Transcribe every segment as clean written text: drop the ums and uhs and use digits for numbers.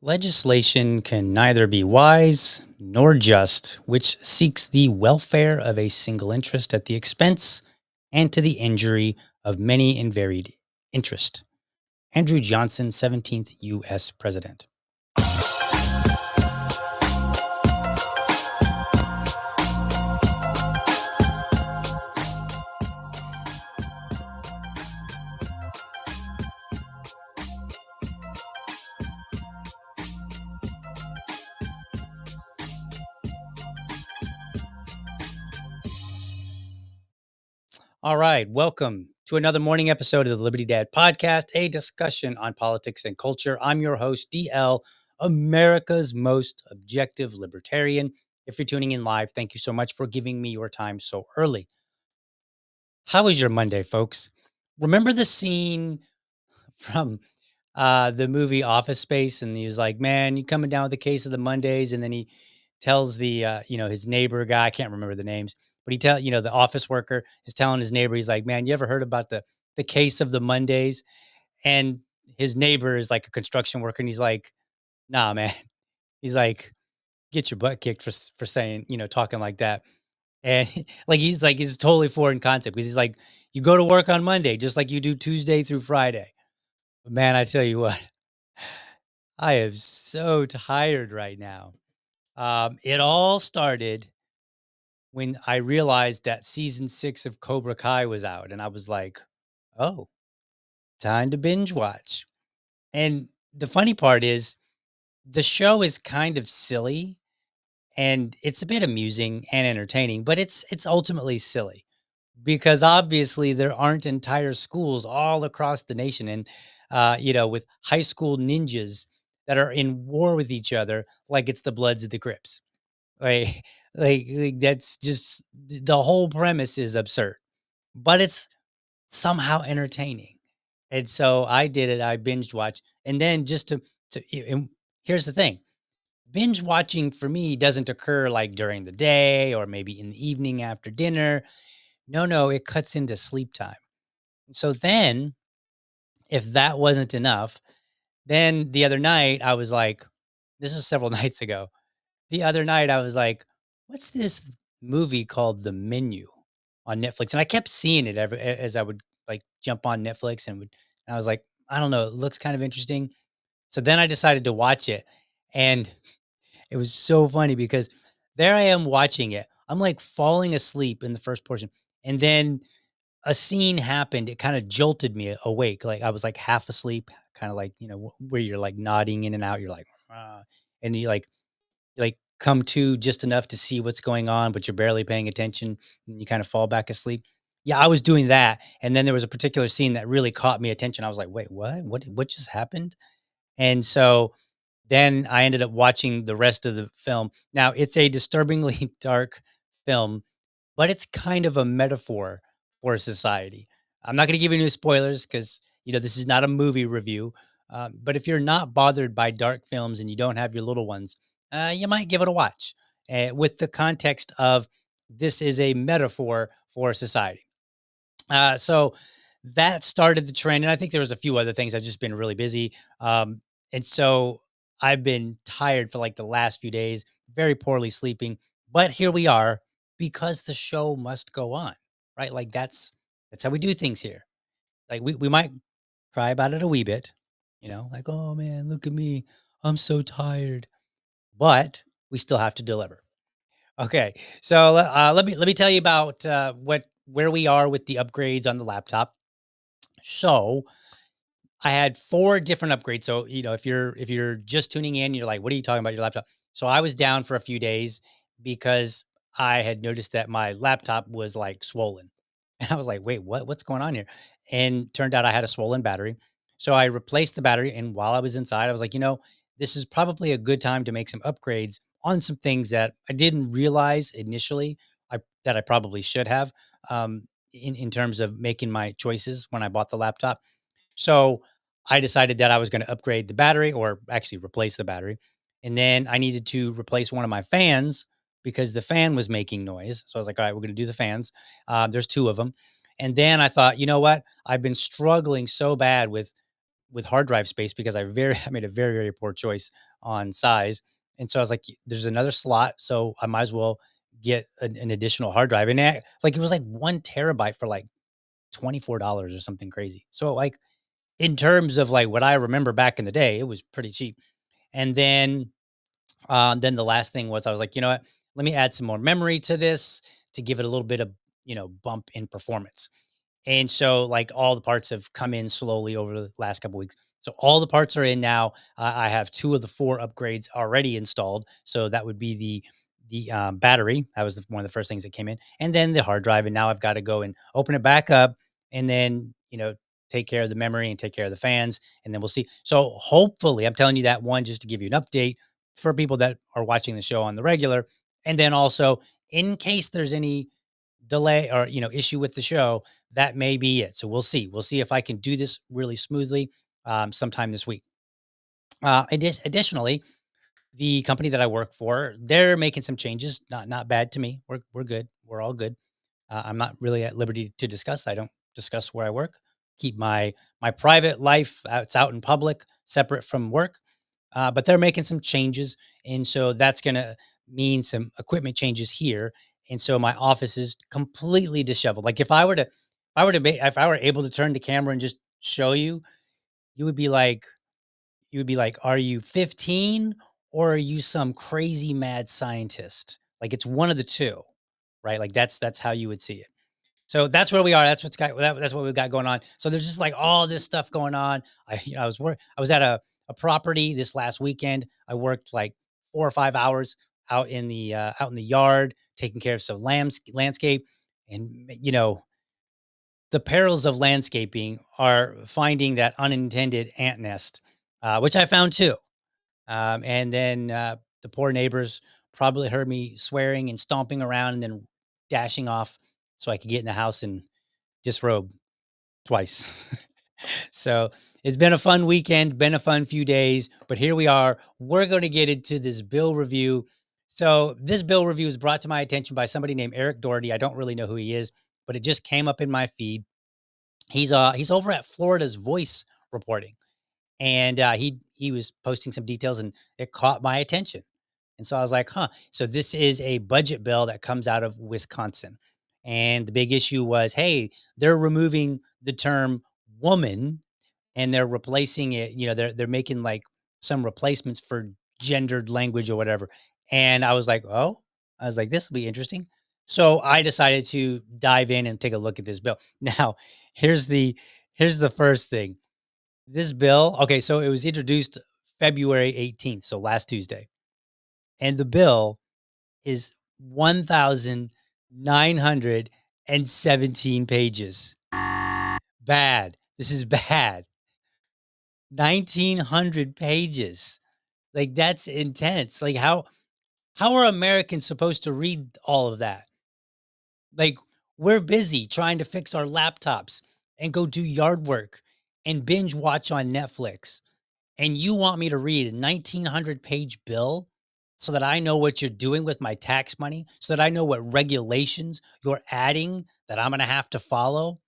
Legislation can neither be wise nor just, which seeks the welfare of a single interest at the expense and to the injury of many and varied interest. Andrew Johnson, 17th U.S. President. All right, welcome to another morning episode of the Liberty Dad Podcast, a discussion on politics and culture. I'm your host, DL, America's most objective libertarian. If you're tuning in live, thank you so much for giving me your time so early. How was your Monday, folks? Remember the scene from the movie Office Space, and he was like, "Man, you coming down with the case of the Mondays?" And then he tells the his neighbor guy, I can't remember the names, but the office worker is telling his neighbor, he's like, "Man, you ever heard about the case of the Mondays?" And his neighbor is like a construction worker, and he's like, "Nah, man." He's like, "Get your butt kicked for saying, talking like that." And he's totally foreign concept because he's like, "You go to work on Monday just like you do Tuesday through Friday." But man, I tell you what, I am so tired right now. It all started when I realized that season 6 of Cobra Kai was out, and I was like, "Oh, time to binge watch." And the funny part is the show is kind of silly and it's a bit amusing and entertaining, but it's ultimately silly because obviously there aren't entire schools all across the nation and with high school ninjas that are in war with each other like it's the Bloods of the Crips. Like, like that's just the whole premise is absurd, but it's somehow entertaining. And so I did it. I binged watch, and then and here's the thing: binge watching for me doesn't occur like during the day or maybe in the evening after dinner. No, no, it cuts into sleep time. So then, if that wasn't enough, then the other night I was like, this is several nights ago. The other night I was like, what's this movie called The Menu on Netflix? And I kept seeing it as I would like jump on Netflix and I was like, I don't know, it looks kind of interesting. So then I decided to watch it. And it was so funny because there I am watching it. I'm like falling asleep in the first portion. And then a scene happened. It kind of jolted me awake. Like I was like half asleep, kind of like, where you're like nodding in and out. You're like, "Ah," and you like come to just enough to see what's going on, but you're barely paying attention and you kind of fall back asleep. Yeah, I was doing that. And then there was a particular scene that really caught me attention. I was like, wait, what? What just happened? And so then I ended up watching the rest of the film. Now, it's a disturbingly dark film, but it's kind of a metaphor for society. I'm not going to give you any spoilers because this is not a movie review. But if you're not bothered by dark films and you don't have your little ones, you might give it a watch with the context of this is a metaphor for society. So that started the trend, and I think there was a few other things. I've just been really busy, and so I've been tired for like the last few days, very poorly sleeping. But here we are because the show must go on, right? Like that's how we do things here. Like we might cry about it a wee bit, like oh man, look at me, I'm so tired, but we still have to deliver. Okay, so let me tell you about where we are with the upgrades on the laptop. So I had 4 different upgrades. So, if you're just tuning in, you're like, "What are you talking about your laptop?" So I was down for a few days because I had noticed that my laptop was like swollen. And I was like, "Wait, what? What's going on here?" And turned out I had a swollen battery. So I replaced the battery, and while I was inside, I was like, this is probably a good time to make some upgrades on some things that I didn't realize initially that I probably should have in terms of making my choices when I bought the laptop. So I decided that I was going to upgrade the battery or actually replace the battery. And then I needed to replace one of my fans because the fan was making noise. So I was like, all right, we're going to do the fans. There's 2 of them. And then I thought, you know what? I've been struggling so bad with hard drive space because I made a very, very poor choice on size. And so I was like, there's another slot. So I might as well get an additional hard drive. And it was like 1 terabyte for like $24 or something crazy. So like in terms of, like, what I remember back in the day, it was pretty cheap. And then the last thing was I was like, "You know what? Let me add some more memory to this to give it a little bit of, bump in performance." And so, like, all the parts have come in slowly over the last couple weeks. So all the parts are in now. I have 2 of the 4 upgrades already installed. So that would be the battery. That was one of the first things that came in, and then the hard drive. And now I've got to go and open it back up, and then take care of the memory and take care of the fans, and then we'll see. So hopefully, I'm telling you that one just to give you an update for people that are watching the show on the regular, and then also in case there's any delay or issue with the show, that may be it. So we'll see if I can do this really smoothly sometime this week. Additionally, the company that I work for, they're making some changes. Not bad to me. We're good. We're all good. I'm not really at liberty to discuss. I don't discuss where I work. Keep my private life it's out in public, separate from work. But they're making some changes, and so that's gonna mean some equipment changes here. And so my office is completely disheveled. Like if I were able to turn the camera and just show you, you would be like, "Are you 15 or are you some crazy mad scientist?" Like it's one of the two, right? Like that's how you would see it. So that's where we are. That's what we've got going on. So there's just like all this stuff going on. I was at a property this last weekend. I worked like 4 or 5 hours out in the yard, taking care of some landscape. And the perils of landscaping are finding that unintended ant nest, which I found too. And then the poor neighbors probably heard me swearing and stomping around and then dashing off so I could get in the house and disrobe twice. So it's been a fun weekend, been a fun few days, but here we are. We're going to get into this bill review. So this bill review is brought to my attention by somebody named Eric Doherty. I don't really know who he is, but it just came up in my feed. He's over at Florida's Voice reporting, and he was posting some details, and it caught my attention. And so I was like, huh. So this is a budget bill that comes out of Wisconsin. And the big issue was, hey, they're removing the term woman and they're replacing it, they're making like some replacements for gendered language or whatever. And I was like, this will be interesting. So I decided to dive in and take a look at this bill. Now, here's the here's the first thing. This bill, okay, so it was introduced February 18th, so last Tuesday. and the bill is 1,917 pages. Bad. This is bad. 1,900 pages. Like, that's intense. Like, how are Americans supposed to read all of that? Like, we're busy trying to fix our laptops and go do yard work and binge watch on Netflix. And you want me to read a 1,900 page bill so that I know what you're doing with my tax money, so that I know what regulations you're adding that I'm going to have to follow,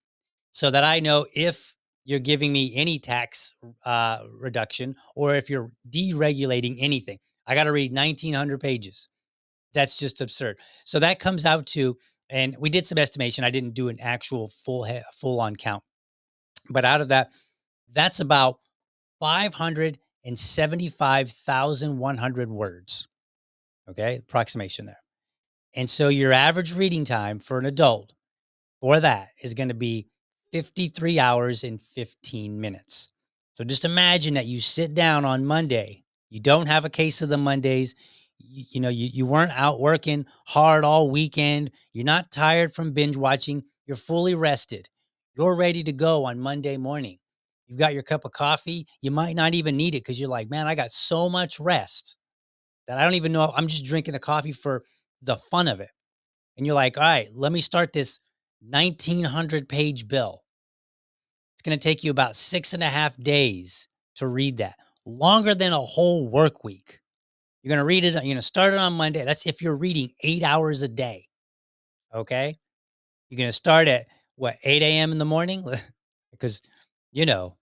so that I know if you're giving me any tax reduction or if you're deregulating anything. I got to read 1,900 pages. That's just absurd. So that comes out to, and we did some estimation. I didn't do an actual full on count, but out of that, that's about 575,100 words. Okay, approximation there. And so your average reading time for an adult for that is going to be 53 hours and 15 minutes. So just imagine that you sit down on Monday. You don't have a case of the Mondays. You weren't out working hard all weekend. You're not tired from binge watching. You're fully rested. You're ready to go on Monday morning. You've got your cup of coffee. You might not even need it because you're like, man, I got so much rest that I don't even know. I'm just drinking the coffee for the fun of it. And you're like, all right, let me start this 1,900 page bill. It's going to take you about 6.5 days to read that, longer than a whole work week. You're going to read it, you're going to start it on Monday. That's if you're reading 8 hours a day. Okay. You're going to start at what, 8 a.m. in the morning? Because, you know,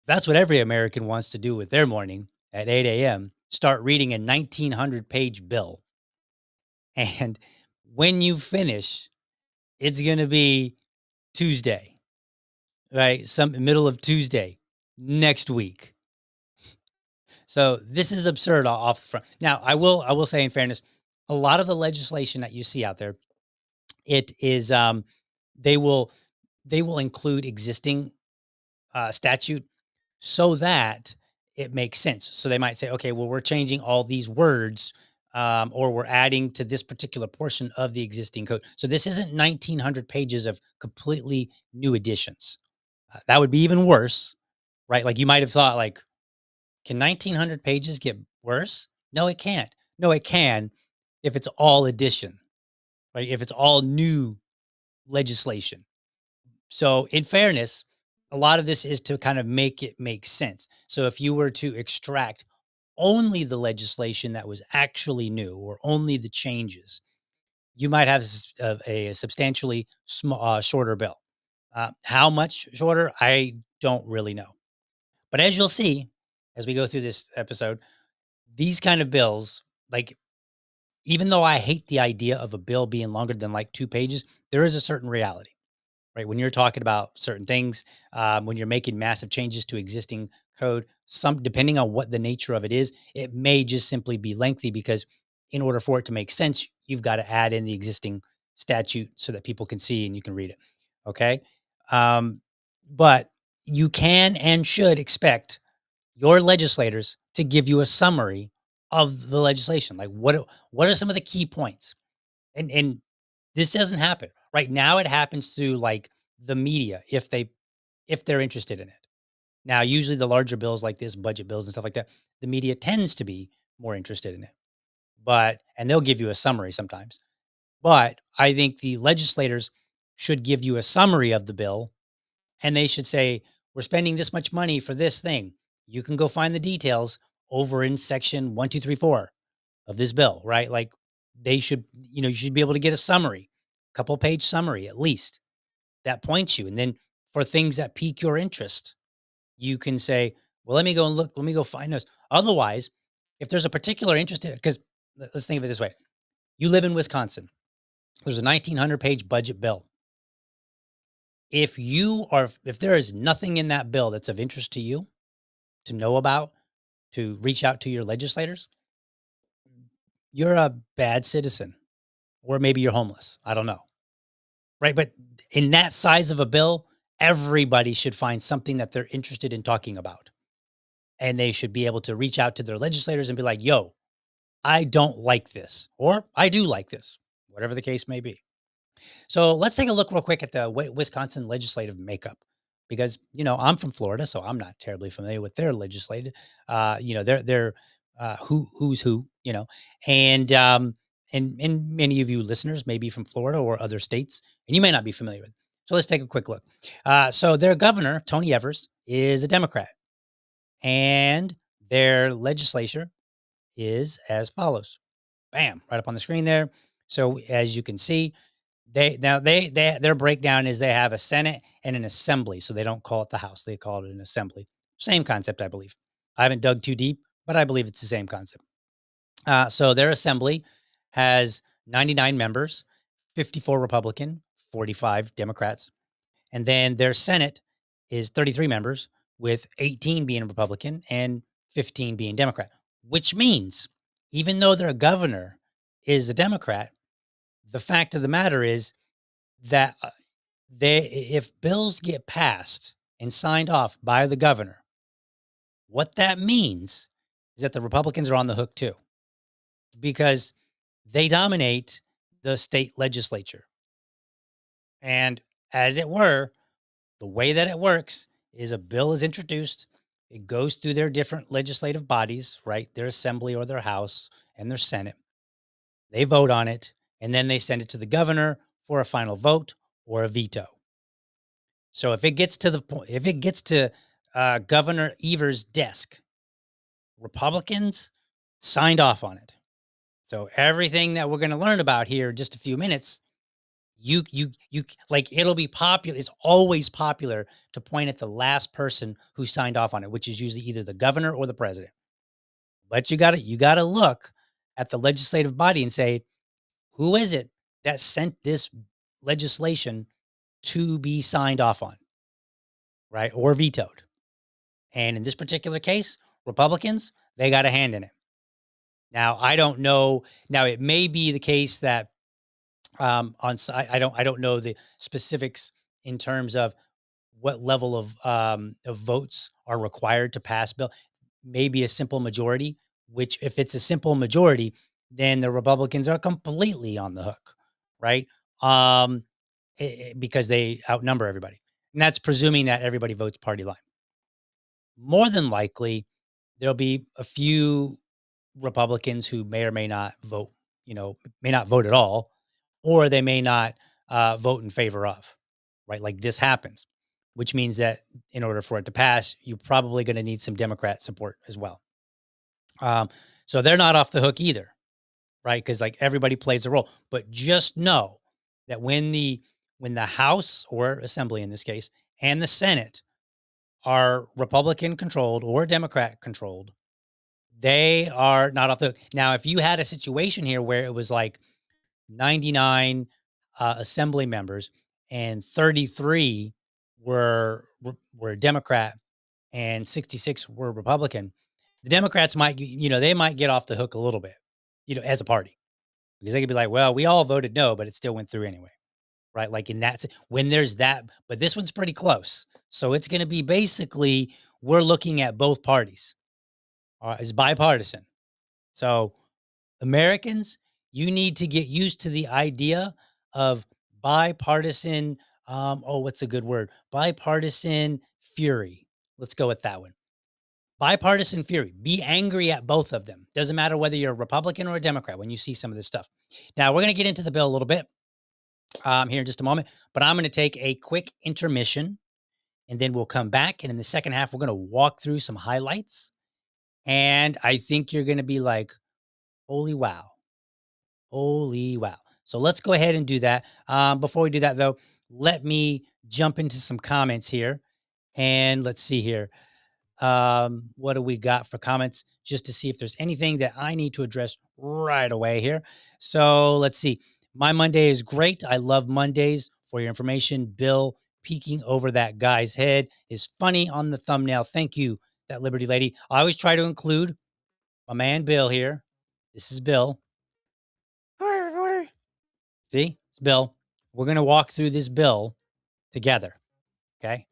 that's what every American wants to do with their morning at 8 a.m. Start reading a 1,900 page bill. And when you finish, it's going to be Tuesday, right? Some middle of Tuesday next week. So this is absurd off the front. Now, I will say in fairness, a lot of the legislation that you see out there, it is they will they will include existing statute so that it makes sense. So they might say, okay, well, we're changing all these words, or we're adding to this particular portion of the existing code. So this isn't 1,900 pages of completely new additions. That would be even worse, right? Like you might have thought, like, can 1,900 pages get worse? No, it can't. No, it can if it's all addition, right? If it's all new legislation. So, in fairness, a lot of this is to kind of make it make sense. So, if you were to extract only the legislation that was actually new or only the changes, you might have a substantially shorter bill. How much shorter? I don't really know. But as you'll see, as we go through this episode, these kind of bills, like, even though I hate the idea of a bill being longer than like 2 pages, there is a certain reality, right? When you're talking about certain things, when you're making massive changes to existing code, some depending on what the nature of it is, it may just simply be lengthy because in order for it to make sense, you've got to add in the existing statute so that people can see and you can read it. Okay. Um, but you can and should expect your legislators to give you a summary of the legislation. Like what are some of the key points? And this doesn't happen. Right now it happens through like the media if they're interested in it. Now, usually the larger bills like this, budget bills and stuff like that, the media tends to be more interested in it. But and they'll give you a summary sometimes. But I think the legislators should give you a summary of the bill and they should say, we're spending this much money for this thing. You can go find the details over in section 1234 of this bill, right? Like they should, you should be able to get a summary, couple page summary at least that points you. And then for things that pique your interest, you can say, well, let me go and look, let me go find those. Otherwise, if there's a particular interest in it, because let's think of it this way. You live in Wisconsin. There's a 1,900 page budget bill. If there is nothing in that bill that's of interest to you to know about, to reach out to your legislators, you're a bad citizen, or maybe you're homeless. I don't know. Right. But in that size of a bill, everybody should find something that they're interested in talking about. And they should be able to reach out to their legislators and be like, yo, I don't like this, or I do like this, whatever the case may be. So let's take a look real quick at the Wisconsin legislative makeup, because I'm from Florida, so I'm not terribly familiar with their legislative. Their who's who, and many of you listeners may be from Florida or other states, and you may not be familiar with it. So let's take a quick look. So their governor, Tony Evers, is a Democrat, and their legislature is as follows. Bam, right up on the screen there. So as you can see, their breakdown is they have a Senate and an assembly. So they don't call it the House, they call it an assembly. Same concept, I believe. I haven't dug too deep, but I believe it's the same concept. So their assembly has 99 members, 54 Republican, 45 Democrats. And then their Senate is 33 members, with 18 being Republican and 15 being Democrat, which means even though their governor is a Democrat, the fact of the matter is that if bills get passed and signed off by the governor, what that means is that the Republicans are on the hook too, because they dominate the state legislature. And as it were, the way that it works is a bill is introduced, it goes through their different legislative bodies, right? Their assembly or their house and their Senate. They vote on it, and then they send it to the governor for a final vote or a veto. So if it gets to the point, if it gets to Governor Evers' desk, Republicans signed off on it. So everything that we're going to learn about here in just a few minutes, like it'll be popular. It's always popular to point at the last person who signed off on it, which is usually either the governor or the president. But you got to look at the legislative body and say, who is it that sent this legislation to be signed off on, right? Or vetoed. And in this particular case, Republicans, they got a hand in it. Now, I don't know. Now, it may be the case that I don't know the specifics in terms of what level of votes are required to pass bill. Maybe a simple majority, which if it's a simple majority, then the Republicans are completely on the hook, right? Um, because they outnumber everybody. And that's presuming that everybody votes party line. More than likely, there'll be a few Republicans who may or may not vote, may not vote at all, or they may not vote in favor of, right? Like this happens, which means that in order for it to pass, you're probably going to need some Democrat support as well. Um, so they're not off the hook either, right? Because like everybody plays a role. But just know that when the House or Assembly in this case and the Senate are Republican controlled or Democrat controlled, they are not off the hook. Now, if you had a situation here where it was like 99 assembly members and 33 were Democrat and 66 were Republican, the Democrats might, they might get off the hook a little bit, as a party, because they could be like, well, we all voted no, but it still went through anyway. Right. Like in that, when there's that, but this one's pretty close. So it's going to be basically, we're looking at both parties. It's bipartisan. So Americans, you need to get used to the idea of bipartisan. What's a good word? Bipartisan fury. Let's go with that one. Bipartisan fury. Be angry at both of them. Doesn't matter whether you're a Republican or a Democrat when you see some of this stuff. Now, we're going to get into the bill a little bit here in just a moment, but I'm going to take a quick intermission and then we'll come back. And in the second half, we're going to walk through some highlights. And I think you're going to be like, holy wow. Holy wow. So let's go ahead and do that. Before we do that, though, let me jump into some comments here. And let's see here. What do we got for comments? Just to see if there's anything that I need to address right away here. So let's see. My Monday is great. I love Mondays. For your information, Bill peeking over that guy's head is funny on the thumbnail. Thank you, that Liberty lady. I always try to include my man Bill here. This is Bill. Hi, everybody. See, it's Bill. We're going to walk through this bill together. Okay.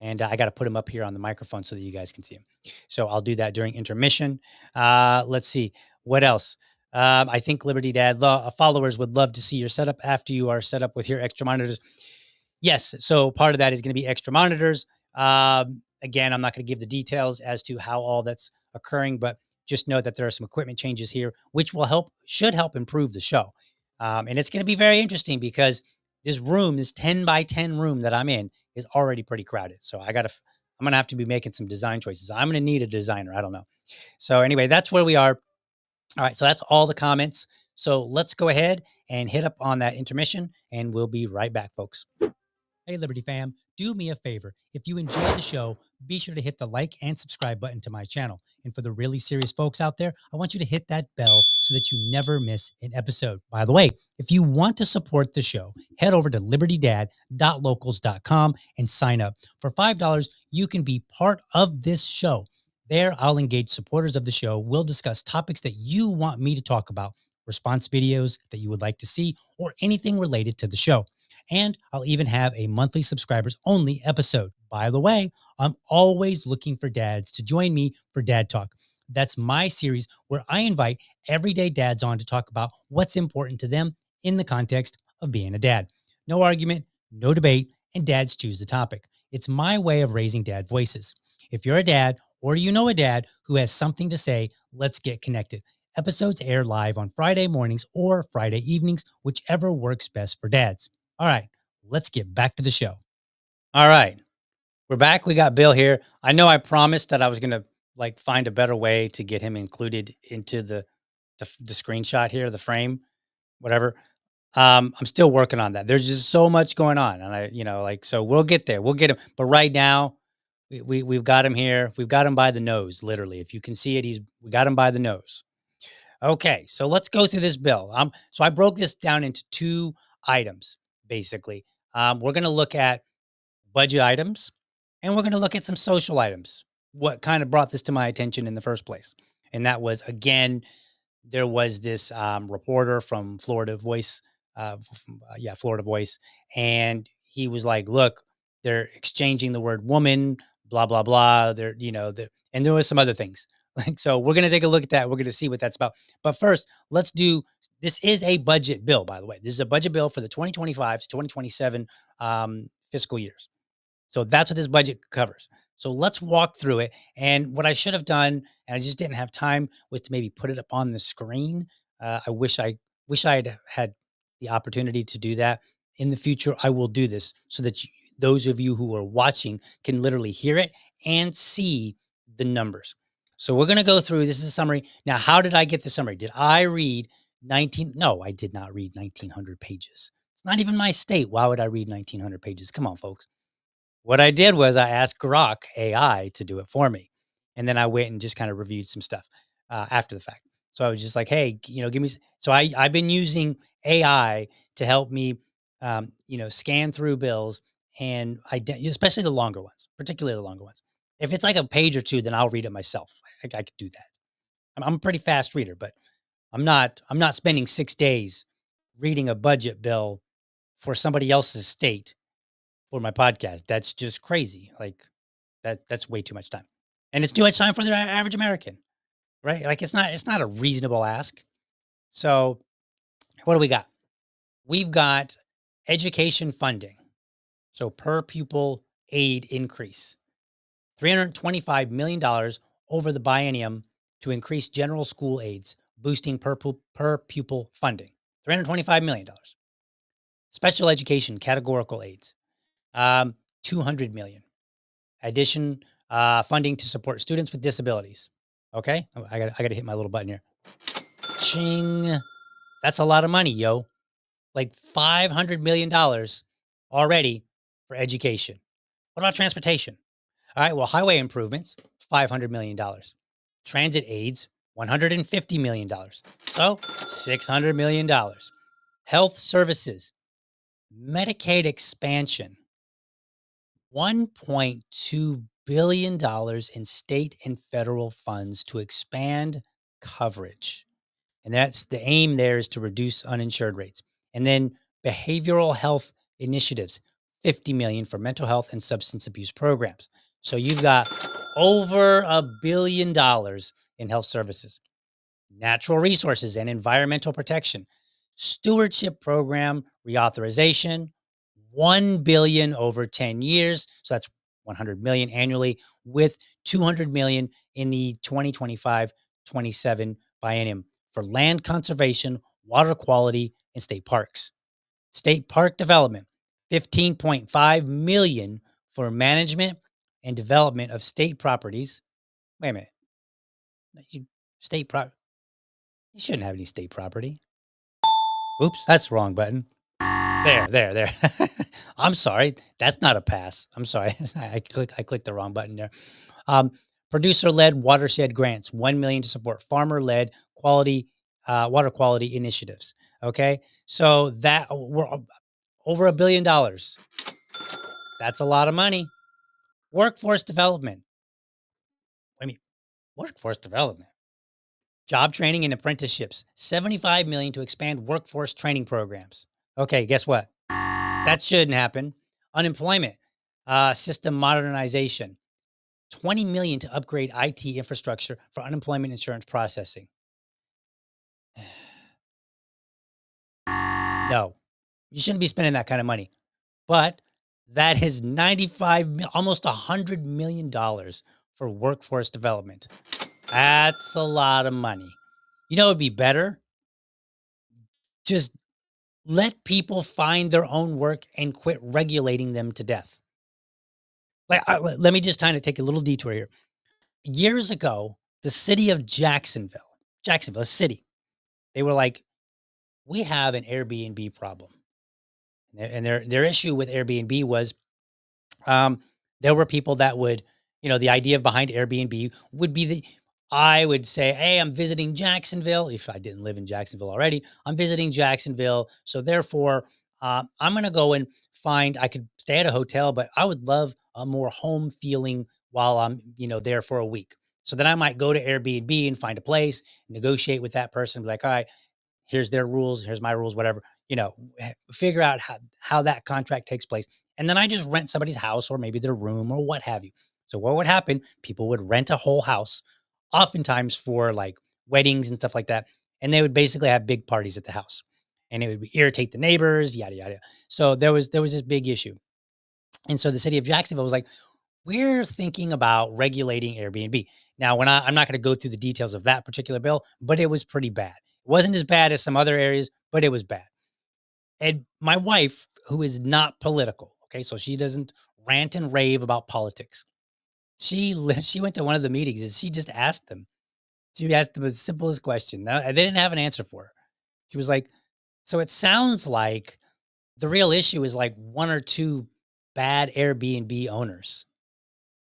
And I got to put him up here on the microphone so that you guys can see him. So I'll do that during intermission. Let's see. What else? I think Liberty Dad followers would love to see your setup after you are set up with your extra monitors. Yes. So part of that is going to be extra monitors. Again, I'm not going to give the details as to how all that's occurring, but just know that there are some equipment changes here, which should help improve the show. And it's going to be very interesting because this 10 by 10 room that I'm in is already pretty crowded. So I'm going to have to be making some design choices. I'm going to need a designer. I don't know. So anyway, that's where we are. All right. So that's all the comments. So let's go ahead and hit up on that intermission and we'll be right back, folks. Hey, Liberty fam, do me a favor. If you enjoyed the show, be sure to hit the like and subscribe button to my channel. And for the really serious folks out there, I want you to hit that bell so that you never miss an episode. By the way, if you want to support the show, head over to libertydad.locals.com and sign up. For $5, you can be part of this show. There, I'll engage supporters of the show. We'll discuss topics that you want me to talk about, response videos that you would like to see, or anything related to the show. And I'll even have a monthly subscribers only episode. By the way, I'm always looking for dads to join me for Dad Talk. That's my series where I invite everyday dads on to talk about what's important to them in the context of being a dad. No argument, no debate, and dads choose the topic. It's my way of raising dad voices. If you're a dad or you know a dad who has something to say, let's get connected. Episodes air live on Friday mornings or Friday evenings, whichever works best for dads. All right, let's get back to the show. All right, we're back. We got Bill here. I know I promised that I was going to find a better way to get him included into the screenshot here, the frame, whatever. I'm still working on that. There's just so much going on, and so we'll get there. We'll get him. But right now, we've got him here. We've got him by the nose, literally. If you can see it, we got him by the nose. Okay, so let's go through this bill. So I broke this down into two items, basically. We're going to look at budget items, and we're going to look at some social items. What kind of brought this to my attention in the first place? And that was, again, there was this reporter from Florida Voice, Florida Voice, and he was like, "Look, they're exchanging the word woman, blah blah blah." And there was some other things. So we're gonna take a look at that. We're gonna see what that's about. But first, let's do. This is a budget bill, by the way. This is a budget bill for the 2025 to 2027 fiscal years. So that's what this budget covers. So let's walk through it. And what I should have done, and I just didn't have time, was to maybe put it up on the screen. I wish I had the opportunity to do that. In the future, I will do this so that those of you who are watching can literally hear it and see the numbers. So we're going to go through. This is a summary. Now, how did I get the summary? Did I read 19? No, I did not read 1,900 pages. It's not even my state. Why would I read 1,900 pages? Come on, folks. What I did was I asked Grok AI to do it for me. And then I went and just kind of reviewed some stuff after the fact. So I was just like, hey, give me. So I've been using AI to help me, scan through bills and especially the longer ones, particularly the longer ones. If it's like a page or two, then I'll read it myself. I could do that. I'm a pretty fast reader, but I'm not spending 6 days reading a budget bill for somebody else's state for my podcast. That's just crazy. That's way too much time. And it's too much time for the average American, right? It's not a reasonable ask. So what do we got? We've got education funding. So per pupil aid increase, $325 million over the biennium to increase general school aids, boosting per pupil funding. $325 million. Special education categorical aids, 200 million. Addition funding to support students with disabilities. Okay, I got to hit my little button here. Ching, that's a lot of money, yo. Like $500 million already for education. What about transportation? All right, well, highway improvements, $500 million. Transit aids, $150 million. So $600 million. Health services, Medicaid expansion, $1.2 billion in state and federal funds to expand coverage. And that's the aim there is to reduce uninsured rates. And then behavioral health initiatives, 50 million for mental health and substance abuse programs. So you've got over $1 billion in health services. natural resources and environmental protection, stewardship program reauthorization, 1 billion over 10 years, so that's 100 million annually with 200 million in the 2025-27 biennium for land conservation, water quality, and state parks. State park development, 15.5 million for management and development of state properties. Wait a minute. You, state prop you shouldn't have any state property. Oops, that's the wrong button. There. I'm sorry. That's not a pass. I'm sorry. I clicked the wrong button there. Um, Producer-led watershed grants, 1 million to support farmer-led quality water quality initiatives. Okay, so that we're over $1 billion. That's a lot of money. Workforce development. I mean, workforce development. Job training and apprenticeships. 75 million to expand workforce training programs. Okay, guess what? That shouldn't happen. Unemployment. System modernization. 20 million to upgrade IT infrastructure for unemployment insurance processing. No, you shouldn't be spending that kind of money. But that is 95, almost $100 million for workforce development. That's a lot of money. You know, it'd be better. Just let people find their own work and quit regulating them to death. Like, let me just kind of take a little detour here. Years ago, the city of Jacksonville, a city, they were like, we have an Airbnb problem. And their issue with Airbnb was Um, there were people that would, the idea behind Airbnb would be I would say, hey, I'm visiting Jacksonville. If I didn't live in Jacksonville already, I'm visiting Jacksonville. So therefore, I'm going to go and I could stay at a hotel, but I would love a more home feeling while I'm, there for a week. So then I might go to Airbnb and find a place, negotiate with that person, be like, all right, here's their rules, here's my rules, whatever, figure out how that contract takes place. And then I just rent somebody's house or maybe their room or what have you. So what would happen? People would rent a whole house, oftentimes for like weddings and stuff like that. And they would basically have big parties at the house. And it would irritate the neighbors, yada yada. So there was this big issue. And so the city of Jacksonville was like, we're thinking about regulating Airbnb. Now, I'm not going to go through the details of that particular bill, but it was pretty bad. It wasn't as bad as some other areas, but it was bad. And my wife, who is not political, okay, so she doesn't rant and rave about politics. She went to one of the meetings and she just asked them. She asked them the simplest question. Now, they didn't have an answer for her. She was like, "So it sounds like the real issue is like one or two bad Airbnb owners.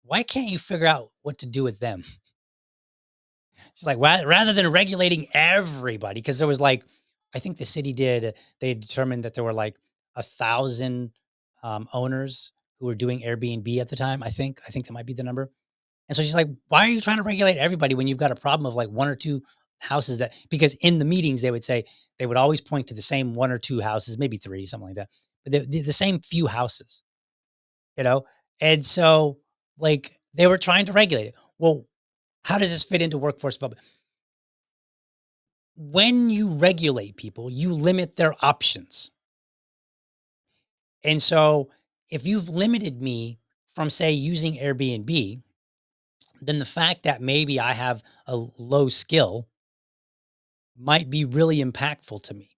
Why can't you figure out what to do with them?" She's like, rather than regulating everybody, because there was like, I think the city they determined that there were like 1,000 owners who were doing Airbnb at the time. I think that might be the number. And so she's like, why are you trying to regulate everybody when you've got a problem of like one or two houses because in the meetings they would say, they would always point to the same one or two houses, maybe three, something like that, but the same few houses, you know? And so like they were trying to regulate it. Well, how does this fit into workforce development? When you regulate people, you limit their options. And so if you've limited me from, say, using Airbnb, then the fact that maybe I have a low skill might be really impactful to me.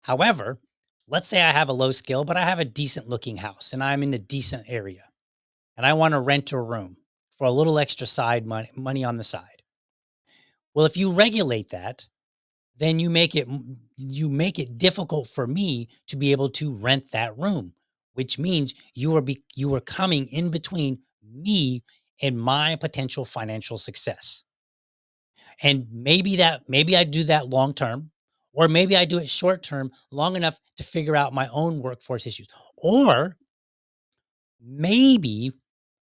However, let's say I have a low skill, but I have a decent looking house and I'm in a decent area and I want to rent a room for a little extra side money on the side. Well, if you regulate that, then you make it difficult for me to be able to rent that room, which means you are coming in between me and my potential financial success. And maybe I do that long term, or maybe I do it short term, long enough to figure out my own workforce issues. Or maybe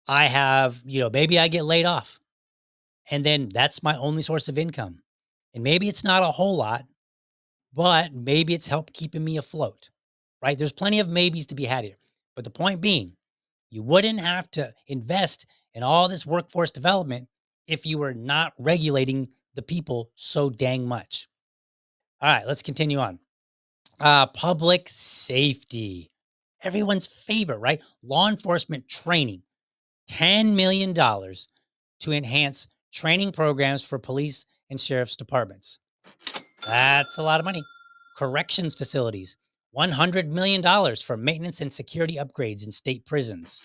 maybe I get laid off and then that's my only source of income. And maybe it's not a whole lot, but maybe it's helped keeping me afloat, right? There's plenty of maybes to be had here. But the point being, you wouldn't have to invest in all this workforce development if you were not regulating the people so dang much. All right, let's continue on. Public safety. Everyone's favorite, right? Law enforcement training. $10 million to enhance training programs for police and sheriff's departments. That's a lot of money. Corrections facilities. $100 million for maintenance and security upgrades in state prisons.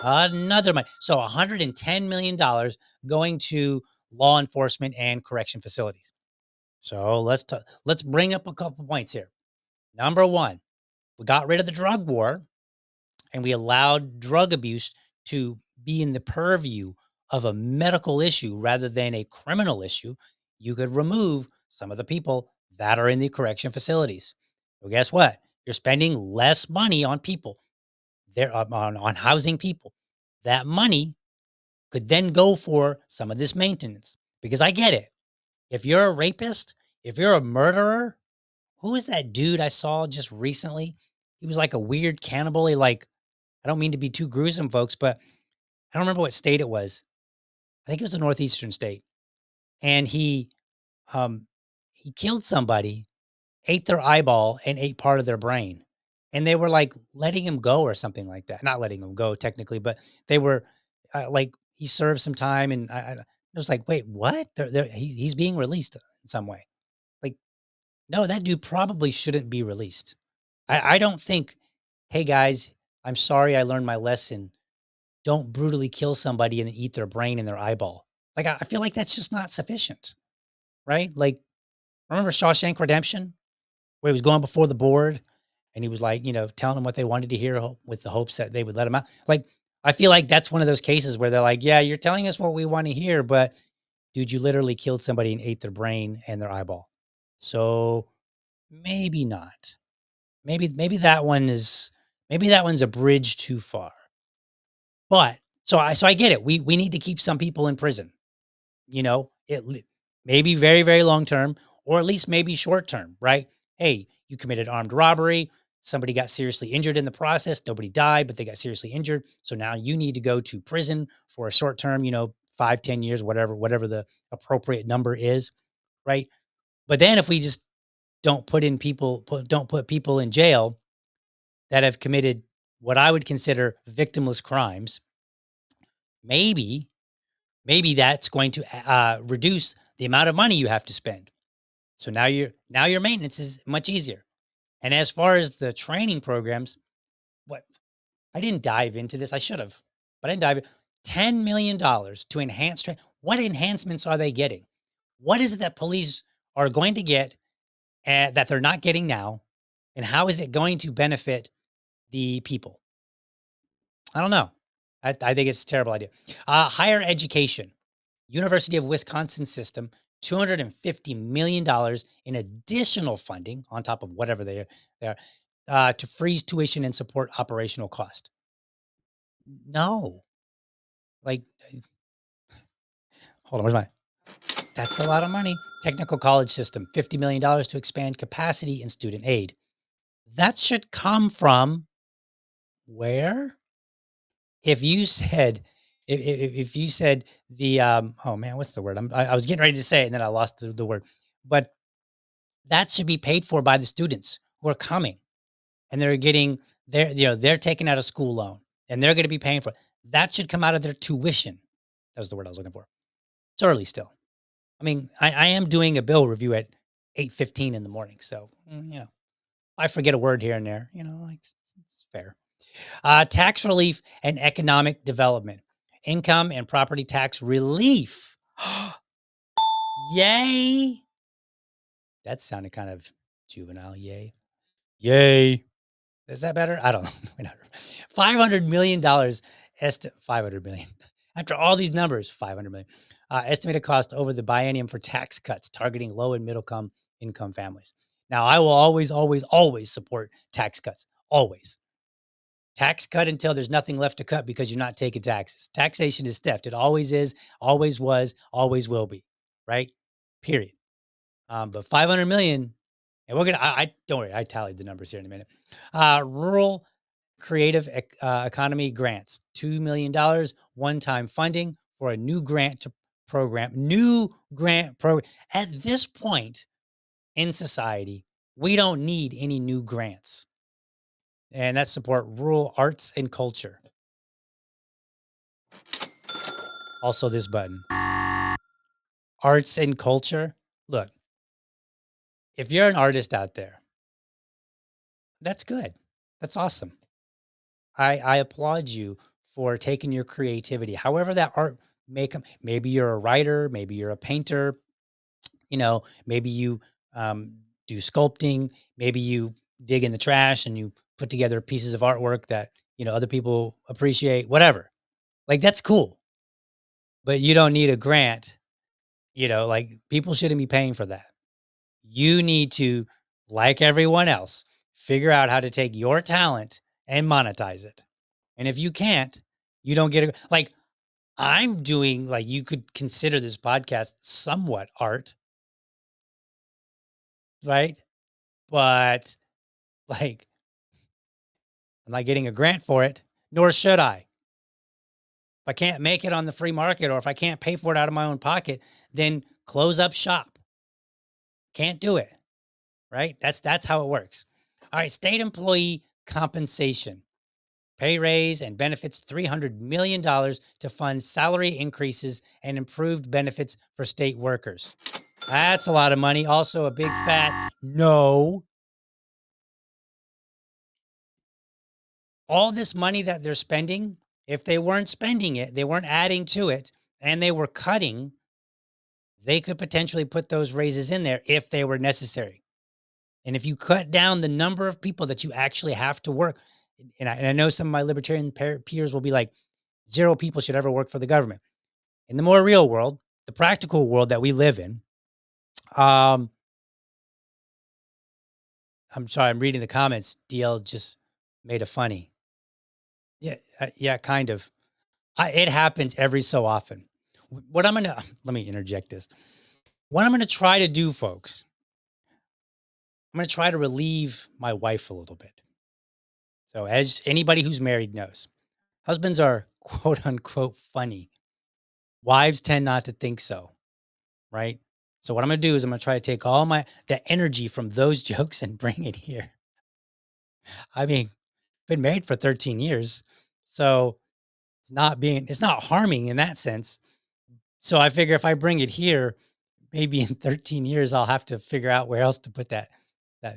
Another money. So $110 million going to law enforcement and correction facilities. So let's bring up a couple points here. Number one, we got rid of the drug war and we allowed drug abuse to be in the purview of a medical issue rather than a criminal issue. You could remove some of the people that are in the correction facilities. Well, guess what? You're spending less money on people there on housing people. That money could then go for some of this maintenance because I get it. If you're a rapist, if you're a murderer, who is that dude I saw just recently? He was like a weird cannibal. I don't mean to be too gruesome, folks, but I don't remember what state it was. I think it was a northeastern state, and um, he killed somebody, ate their eyeball, and ate part of their brain, and they were like letting him go or something like that. Not letting him go technically, but they were like he served some time, and I was like, wait, what? He's being released in some way. Like, no, that dude probably shouldn't be released. I don't think. Hey guys, I'm sorry, I learned my lesson. Don't brutally kill somebody and eat their brain and their eyeball. Like, I feel like that's just not sufficient, right? Like, remember Shawshank Redemption, where he was going before the board and he was like, telling them what they wanted to hear with the hopes that they would let him out. Like, I feel like that's one of those cases where they're like, yeah, you're telling us what we want to hear, but dude, you literally killed somebody and ate their brain and their eyeball. So maybe not. Maybe maybe that one's a bridge too far. But so I get it. We need to keep some people in prison. Maybe very, very long term, or at least maybe short term, right? Hey, you committed armed robbery. Somebody got seriously injured in the process. Nobody died, but they got seriously injured. So now you need to go to prison for a short term, 5, 10 years, whatever the appropriate number is, right? But then if we just don't put people in jail that have committed what I would consider victimless crimes, maybe maybe that's going to reduce the amount of money you have to spend. So now your maintenance is much easier. And as far as the training programs, what I didn't dive into this. I should have, but I didn't dive. $10 million to enhance training. What enhancements are they getting? What is it that police are going to get that they're not getting now? And how is it going to benefit the people? I don't know. I think it's a terrible idea. Higher education. University of Wisconsin system, $250 million in additional funding on top of whatever they are to freeze tuition and support operational cost. No, like, hold on, where's my? That's a lot of money. Technical college system, $50 million to expand capacity in student aid. That should come from where? If you said, if you said oh man, what's the word? I was getting ready to say it and then I lost the word, but that should be paid for by the students who are coming, and they're taking out a school loan, and they're gonna be paying for it. That should come out of their tuition. That was the word I was looking for. It's early still. I mean, I am doing a bill review at 8:15 in the morning, so, I forget a word here and there, like, it's fair. Tax relief and economic development. Income and property tax relief. Yay! That sounded kind of juvenile. Yay. Yay. Is that better? I don't know. $500 million. 500 million. After all these numbers, 500 million. Estimated cost over the biennium for tax cuts targeting low and middle income families. Now, I will always, always, always support tax cuts. Always. Tax cut until there's nothing left to cut because you're not taking taxes. Taxation is theft. It always is, always was, always will be. Right? Period. But 500 million, and we're gonna. I don't worry. I tallied the numbers here in a minute. Rural creative economy grants, $2 million one-time funding for a new grant to grant program. At this point in society, we don't need any new grants. And that support rural arts and culture. Also, this button, arts and culture. Look, if you're an artist out there, that's good. That's awesome. I applaud you for taking your creativity, however that art may come. Maybe you're a writer, maybe you're a painter, maybe you do sculpting, maybe you dig in the trash and you put together pieces of artwork that, other people appreciate, whatever. Like that's cool, but you don't need a grant, like people shouldn't be paying for that. You need to, like everyone else, figure out how to take your talent and monetize it. And if you can't, you don't get like I'm doing, like you could consider this podcast somewhat art, right? But like I'm not getting a grant for it, nor should I. If I can't make it on the free market or if I can't pay for it out of my own pocket, then close up shop. Can't do it, right? That's how it works. All right, state employee compensation. Pay raise and benefits $300 million to fund salary increases and improved benefits for state workers. That's a lot of money. Also, a big fat no. All this money that they're spending, if they weren't spending it, they weren't adding to it, and they were cutting, they could potentially put those raises in there if they were necessary. And if you cut down the number of people that you actually have to work, and I know some of my libertarian peers will be like, zero people should ever work for the government. In the more real world, the practical world that we live in, um, I'm sorry, I'm reading the comments. DL just made a funny. Yeah, yeah, kind of. It happens every so often. What I'm gonna let me interject this. What I'm gonna try to do, folks, I'm gonna try to relieve my wife a little bit. So, as anybody who's married knows, husbands are quote unquote funny. Wives tend not to think so, right? So, what I'm gonna do is I'm gonna try to take all the energy from those jokes and bring it here. I mean, been married for 13 years, so it's not harming in that sense. So I figure if I bring it here, maybe in 13 years, I'll have to figure out where else to put that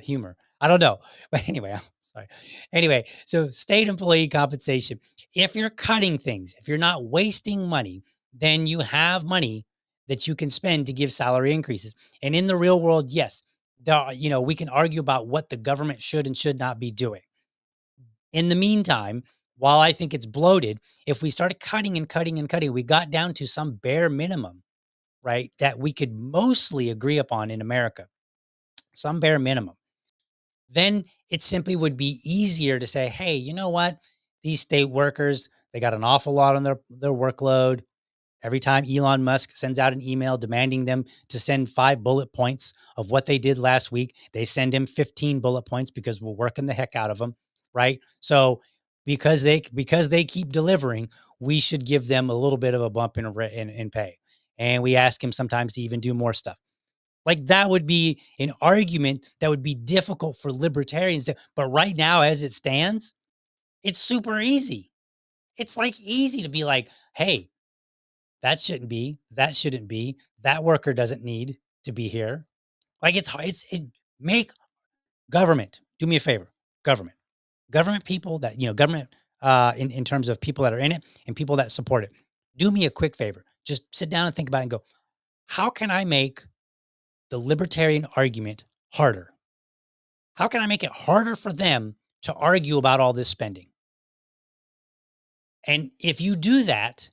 humor. I don't know. But anyway, I'm sorry. Anyway, so state employee compensation. If you're cutting things, if you're not wasting money, then you have money that you can spend to give salary increases. And in the real world, yes, we can argue about what the government should and should not be doing. In the meantime, while I think it's bloated, if we started cutting and cutting and cutting, we got down to some bare minimum, right? That we could mostly agree upon in America, some bare minimum. Then it simply would be easier to say, hey, you know what? These state workers, they got an awful lot on their workload. Every time Elon Musk sends out an email demanding them to send 5 bullet points of what they did last week, they send him 15 bullet points because we're working the heck out of them, right? So because they keep delivering, we should give them a little bit of a bump in pay. And we ask him sometimes to even do more stuff. Like that would be an argument that would be difficult for libertarians to, but right now as it stands, it's super easy. It's like easy to be like, "Hey, that shouldn't be. That shouldn't be. That worker doesn't need to be here." Like make government, do me a favor, government people that, government in terms of people that are in it and people that support it. Do me a quick favor. Just sit down and think about it and go, how can I make the libertarian argument harder? How can I make it harder for them to argue about all this spending? And if you do that,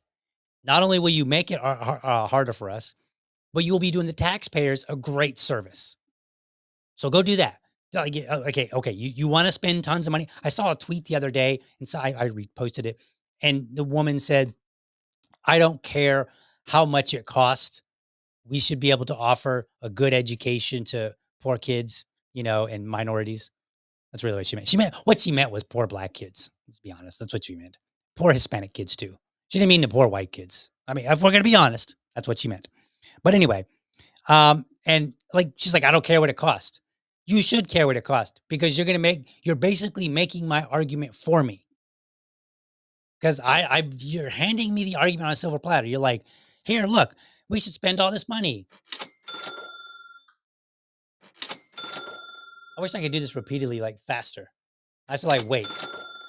not only will you make it harder for us, but you will be doing the taxpayers a great service. So go do that. Okay. You want to spend tons of money. I saw a tweet the other day, and so I reposted it, and the woman said, "I don't care how much it costs. We should be able to offer a good education to poor kids, and minorities." That's really what she meant. What she meant was poor black kids. Let's be honest. That's what she meant. Poor Hispanic kids too. She didn't mean the poor white kids. I mean, if we're gonna be honest, That's what she meant. But anyway, and like she's like, I don't care what it costs. You should care what it costs because you're basically making my argument for me. Because you're handing me the argument on a silver platter. You're like, here, look, we should spend all this money. I wish I could do this repeatedly, like faster. I have to like wait.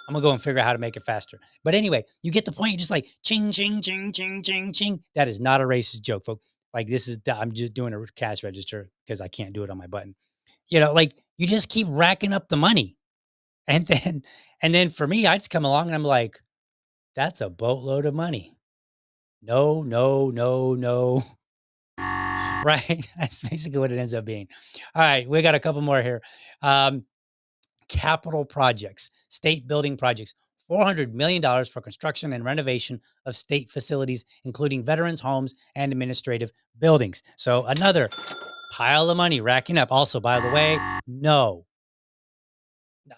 I'm gonna go and figure out how to make it faster. But anyway, you get the point. You're just like ching, ching, ching, ching, ching, ching. That is not a racist joke, folks. Like I'm just doing a cash register because I can't do it on my button. Like you just keep racking up the money, and then for me, I just come along and I'm like, that's a boatload of money. No, no, no, no. Right? That's basically what it ends up being. All right, we got a couple more here. Um, Capital projects, state building projects, $400 million for construction and renovation of state facilities, including veterans' homes and administrative buildings. So another pile of money racking up. Also, by the way, no.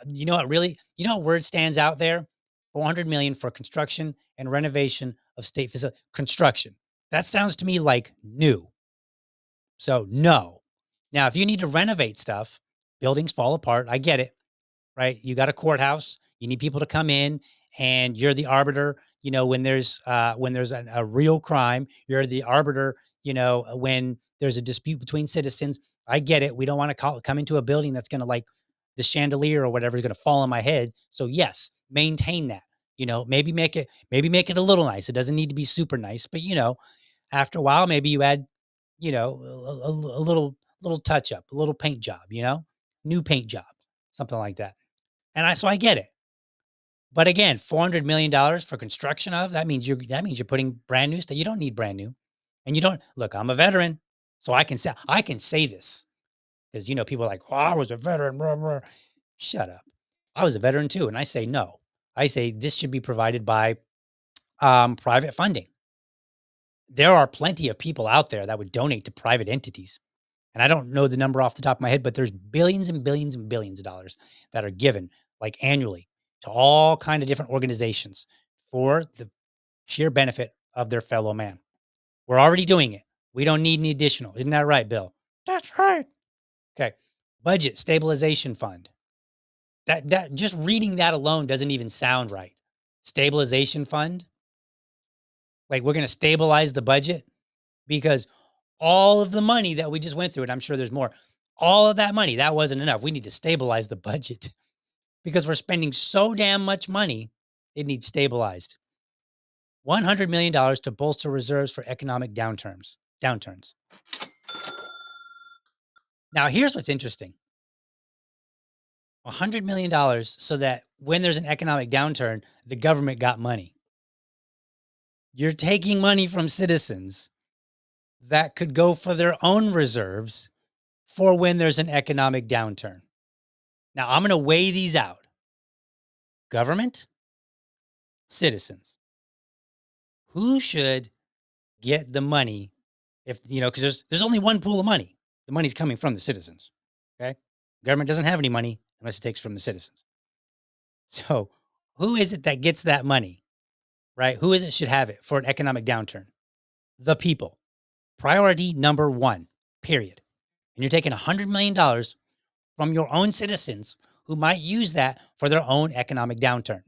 You know what word stands out there? 400 million for construction and renovation of state facility. Construction. That sounds to me like new. So no. Now, if you need to renovate stuff, buildings fall apart. I get it, right? You got a courthouse. You need people to come in, and you're the arbiter. When there's a real crime, you're the arbiter. When there's a dispute between citizens. I get it. We don't want to come into a building that's going to like the chandelier or whatever is going to fall on my head. So yes, maintain that. Maybe make it a little nice. It doesn't need to be super nice, but after a while, maybe you add a little touch up, a little paint job, new paint job, something like that. So I get it. But again, $400 million for construction of that means you're putting brand new stuff. You don't need brand new. And you don't look, I'm a veteran, so I can say this because people are like, oh, I was a veteran. Blah, blah. Shut up. I was a veteran too. And I say no. I say this should be provided by private funding. There are plenty of people out there that would donate to private entities. And I don't know the number off the top of my head, but there's billions and billions and billions of dollars that are given like annually to all kind of different organizations for the sheer benefit of their fellow man. We're already doing it. We don't need any additional. Isn't that right, Bill? That's right. Okay. Budget stabilization fund. That just reading that alone doesn't even sound right. Stabilization fund. Like we're going to stabilize the budget because all of the money that we just went through, and I'm sure there's more, all of that money, that wasn't enough. We need to stabilize the budget because we're spending so damn much money, it needs stabilized. $100 million to bolster reserves for economic downturns. Now, here's what's interesting. $100 million so that when there's an economic downturn, the government got money. You're taking money from citizens that could go for their own reserves for when there's an economic downturn. Now, I'm going to weigh these out. Government, citizens. Who should get the money if, because there's only one pool of money. The money's coming from the citizens. Okay. Government doesn't have any money unless it takes from the citizens. So who is it that gets that money, right? Who is it should have it for an economic downturn? The people. Priority number one, period. And you're taking $100 million from your own citizens who might use that for their own economic downturn,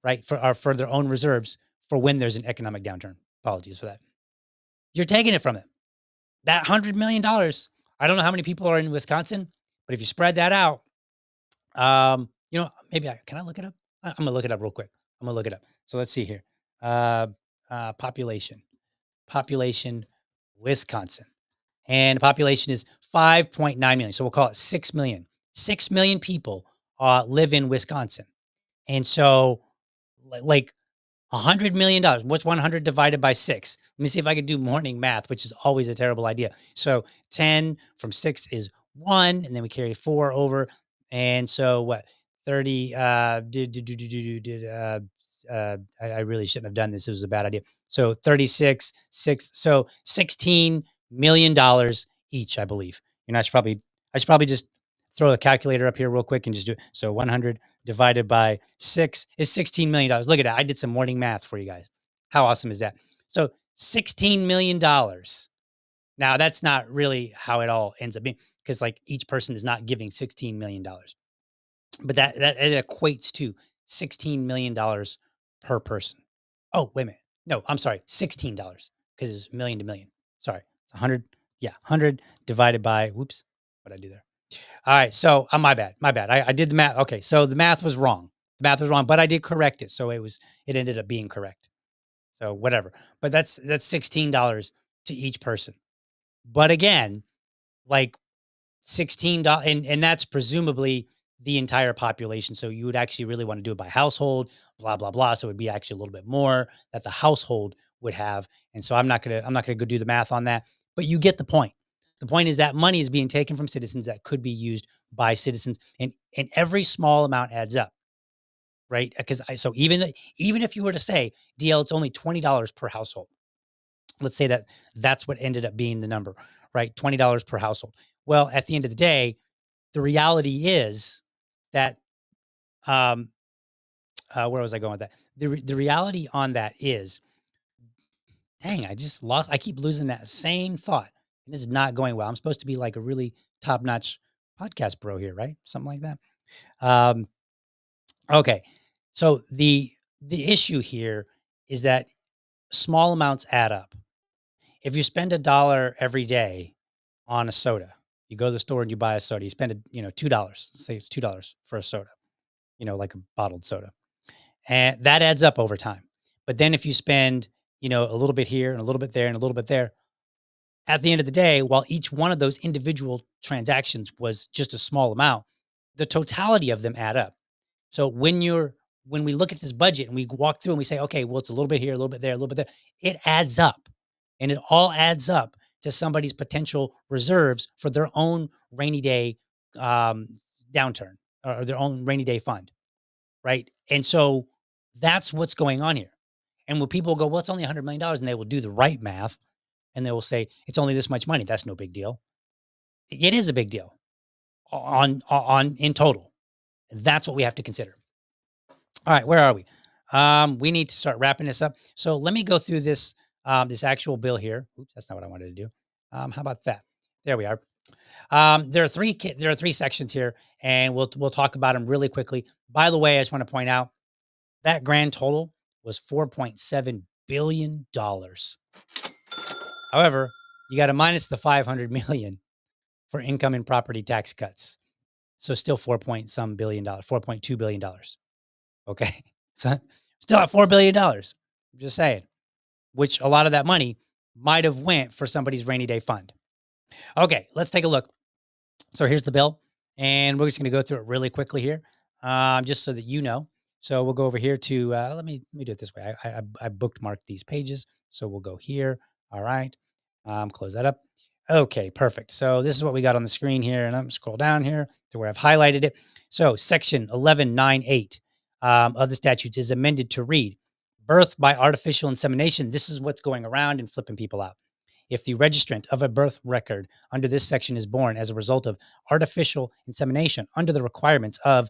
right? For their own reserves for when there's an economic downturn. Apologies for that. You're taking it from them. That $100 million, I don't know how many people are in Wisconsin, but if you spread that out, can I look it up? I'm going to look it up real quick. I'm going to look it up. So let's see here. Population, Wisconsin. And the population is 5.9 million. So we'll call it 6 million. 6 million people live in Wisconsin. And so like $100 million. What's 100 divided by 6? Let me see if I can do morning math, which is always a terrible idea. So 10 from 6 is 1, and then we carry 4 over. And so what? 30, I really shouldn't have done this. It was a bad idea. So 36, 6, so $16 million each, I believe. I should probably just throw the calculator up here real quick and just do it. So 100 divided by 6 is $16 million. Look at that. I did some morning math for you guys. How awesome is that? So $16 million. Now, that's not really how it all ends up being because, like, each person is not giving $16 million. But that it equates to $16 million per person. Oh, wait a minute. No, I'm sorry, $16 because it's million to million. Sorry, it's 100. Yeah, 100 divided by. Whoops, what did I do there? All right, so my bad, my bad. I did the math. Okay, so the math was wrong. The math was wrong, but I did correct it, so it ended up being correct. So whatever. But that's $16 to each person. But again, like $16, and that's presumably the entire population, so you would actually really wanna do it by household, blah, blah, blah, so it would be actually a little bit more that the household would have, and so I'm not gonna go do the math on that, but you get the point. The point is that money is being taken from citizens that could be used by citizens, and every small amount adds up, right? Because even if you were to say, "DL, it's only $20 per household." Let's say that that's what ended up being the number, right? $20 per household. Well, at the end of the day, the reality is that, um, where was I going with that? The reality on that is, dang, I keep losing that same thought. And this is not going well. I'm supposed to be like a really top notch podcast bro here, right? Something like that. Um, okay. So the issue here is that small amounts add up. If you spend $1 every day on a soda, you go to the store and you buy a soda, you spend $2. Say it's $2 for a soda, like a bottled soda. And that adds up over time. But then if you spend, a little bit here and a little bit there and a little bit there, at the end of the day, while each one of those individual transactions was just a small amount, the totality of them add up. So when we look at this budget and we walk through and we say, okay, well, it's a little bit here, a little bit there, a little bit there, it adds up. And it all adds up to somebody's potential reserves for their own rainy day um, downturn or their own rainy day fund. Right. And so that's what's going on here. And when people go, well, it's only $100 million, and they will do the right math and they will say, it's only this much money. That's no big deal. It is a big deal on in total. That's what we have to consider. All right, where are we? We need to start wrapping this up. So let me go through this actual bill here. Oops, that's not what I wanted to do. How about that? There we are. There are three sections here, and we'll talk about them really quickly. By the way, I just want to point out that grand total was $4.7 billion. However, you got to minus the 500 million for income and property tax cuts, so still 4.2 billion dollars, $4.2 billion. Okay. So still at $4 billion. I'm just saying, which a lot of that money might have went for somebody's rainy day fund. Okay, let's take a look. So here's the bill, and we're just going to go through it really quickly here, just so that you know. So we'll go over here to let me do it this way. I bookmarked these pages, so we'll go here. All right, close that up. Okay, perfect. So this is what we got on the screen here, and I'm scroll down here to where I've highlighted it. So section 1198 of the statutes is amended to read: birth by artificial insemination. This is what's going around and flipping people out. If the registrant of a birth record under this section is born as a result of artificial insemination under the requirements of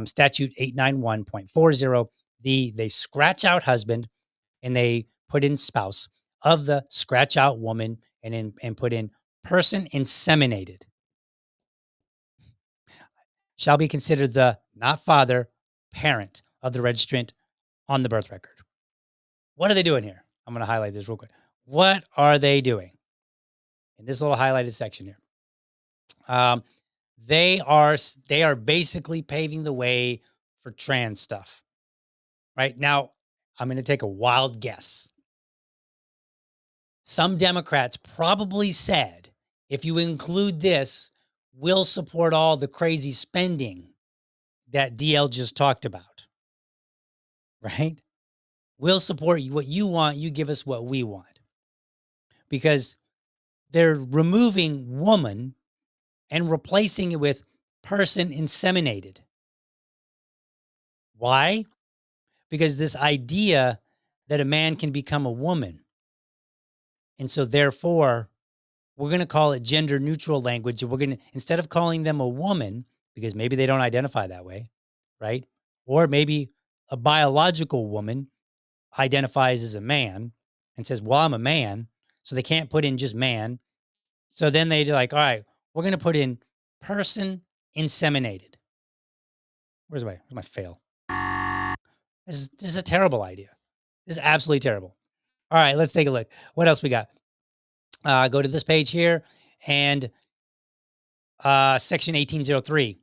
statute 891.40, they scratch out husband and they put in spouse of the scratch out woman and put in person inseminated shall be considered the not father, parent of the registrant on the birth record. What are they doing here? I'm going to highlight this real quick. What are they doing in this little highlighted section here? Um, they are basically paving the way for trans stuff. Right now, I'm going to take a wild guess. Some Democrats probably said, if you include this, we'll support all the crazy spending that DL just talked about. Right? We'll support you what you want, you give us what we want. Because they're removing woman and replacing it with person inseminated. Why? Because this idea that a man can become a woman. And so therefore, we're going to call it gender neutral language. And we're going to, instead of calling them a woman, because maybe they don't identify that way, right? Or maybe a biological woman identifies as a man. and says, well, I'm a man. So they can't put in just man. So then they're like, all right, we're going to put in person inseminated. Where's my fail? This is a terrible idea. This is absolutely terrible. All right, let's take a look. What else we got? Go to this page here and Section 1803